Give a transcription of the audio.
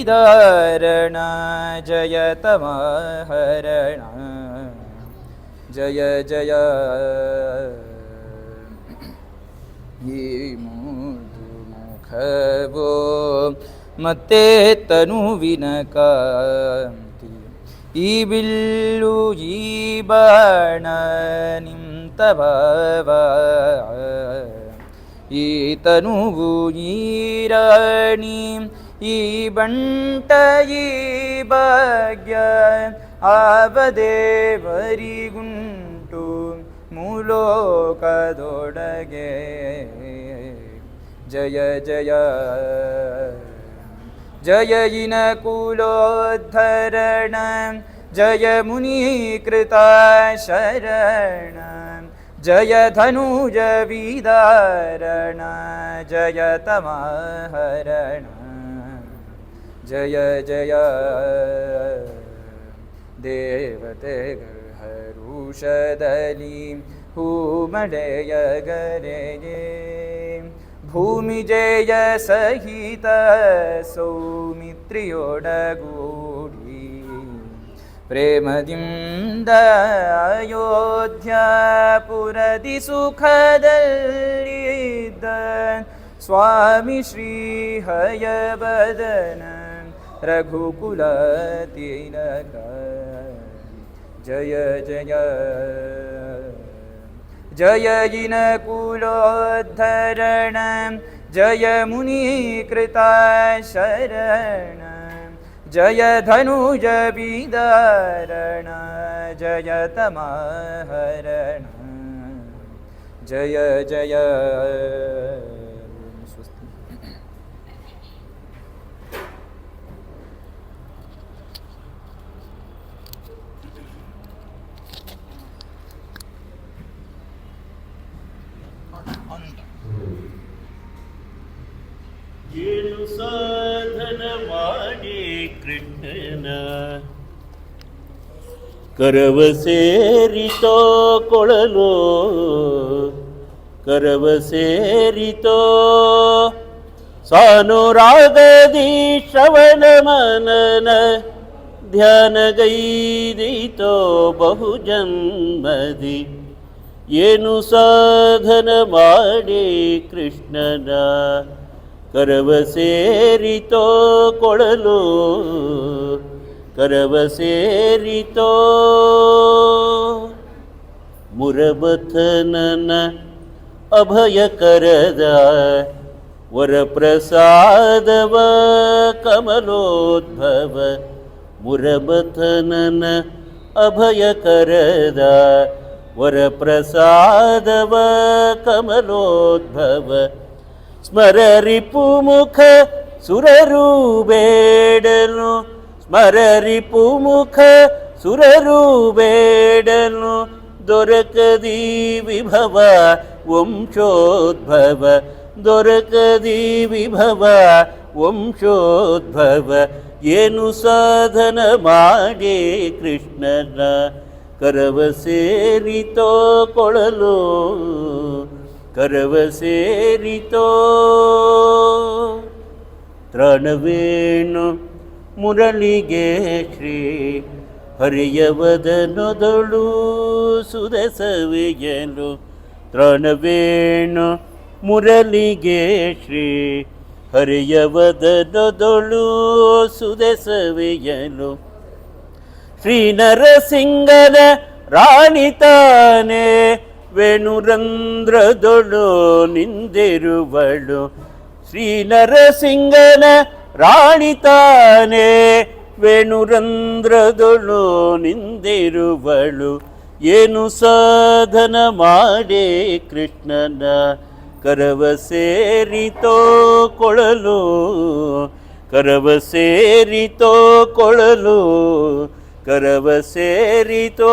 ಧಾರಣ ಜಯತಮಹರಣ ಜಯ ಜಯ ಈ ಮುದು ಮುಖವೋ ಮತ್ತೆ ತನುವಿನ ಕಾಂತಿ ಈ ಬಿಲ್ಲು ಈ ಬಾಣ ನಿಂತ ಭಾವ ಈ ತನುವು ಈ ರಾಣಿ ಈ ಬಂಟ ಈ ಭಾಗ್ಯ ಆವದೇವರಿಗುಂಟು ಮೂಲೋಕದೊಡಗೆ ಜಯ ಜಯ ಜಯ ಇನ ಕುಲೋದ್ಧರಣ ಜಯ ಮುನೀಕೃತ ಶರಣ ಜಯ ಧನುಜ ವಿದಾರಣ ಜಯ ತಮಹರಣ ಜಯ ಜಯ ದೇವತೆಗಳ ಹರುಷದಲ್ಲಿ ಹೂಮಳೆಯ ಗರೆಗೆ ಭೂಮಿ ಜಯ ಸಹಿತ ಸೌಮಿತ್ರಿಯೊಡಗೂಡಿ ಪ್ರೇಮದಿಂದ ಅಯೋಧ್ಯಾಪುರದಿ ಸುಖದಲ್ಲಿದ್ದ ಸ್ವಾಮಿ ಶ್ರೀ ಹಯವದನ ರಘುಕುಲ ತಿಲಕ ಜಯ ಜಯ ಜಯ ಇನ ಕುಲೋದ್ಧರಣ ಜಯ ಮುನೀಕೃತ ಶರಣ ಜಯ ಧನುಜ ವಿದಾರಣ ಜಯ ತಮಹರಣ ಜಯ ಜಯ ಏನು ಸಾಧನ ಮಾಡಿ ಕೃಷ್ಣನ ಕರವ ಸೇರಿತೋ ಕೊಳಲು ಕರವ ಸೇರಿತೋ ಸಾನುರಾಗದಿ ಶ್ರವಣ ಮನನ ಧ್ಯಾನಗೈದಿತೋ ಬಹುಜನ್ಮದಿ ಏನು ಸಾಧನ ಮಾಡಿ ಕೃಷ್ಣನ ಕರವ ಸೇರಿತೋ ಕೊಳಲು ಕರವ ಸೇರಿತೋ ಮುರಬಥನನ ಅಭಯ ಕರದ ವರಪ್ರಸಾದವ ಕಮಲೋದ್ಭವ ಮುರಬಥನನ ಅಭಯ ಕರದ ವರಪ್ರಸಾದವ ಕಮಲೋದ್ಭವ ಸ್ಮರ ರಿಪುಮುಖ ಸುರರು ಬೇಡಲು ಸ್ಮರ ರಿಪುಮುಖ ಸುರರು ಬೇಡಲು ದೊರಕದಿ ವಿಭವ ವಂಶೋದ್ಭವ ದೊರಕದಿ ವಿಭವ ವಂಶೋದ್ಭವ ಏನು ಸಾಧನ ಮಾಡಿ ಕೃಷ್ಣನ ಕರವ ಸೇರಿತೋ ಕೊಳಲು ಕರವ ಸೇರಿತೋ ತ್ರಾಣವೇಣು ಮುರಳಿಗೆ ಶ್ರೀ ಹರಿಯವದನೊದಳು ಸುರಸವಿಯಲು ತ್ರಾಣವೇಣು ಮುರಳಿಗೆ ಶ್ರೀ ಹರಿಯವದನೊದಳು ಸುರಸವಿಯಲು ಶ್ರೀ ನರಸಿಂಗನ ರಾಣಿ ತಾನೇ ವೇಣುರಂಧ್ರದೊಳು ನಿಂದಿರುವಳು ಶ್ರೀ ನರಸಿಂಗನ ರಾಣಿ ತಾನೇ ವೇಣುರಂಧ್ರದೊಳು ನಿಂದಿರುವಳು ಏನು ಸಾಧನ ಮಾಡಿ ಕೃಷ್ಣನ ಕರವ ಸೇರಿತೋ ಕೊಳಲು ಕರವ ಸೇರಿತೋ ಕೊಳಲು ಕರವ ಸೇರಿತೋ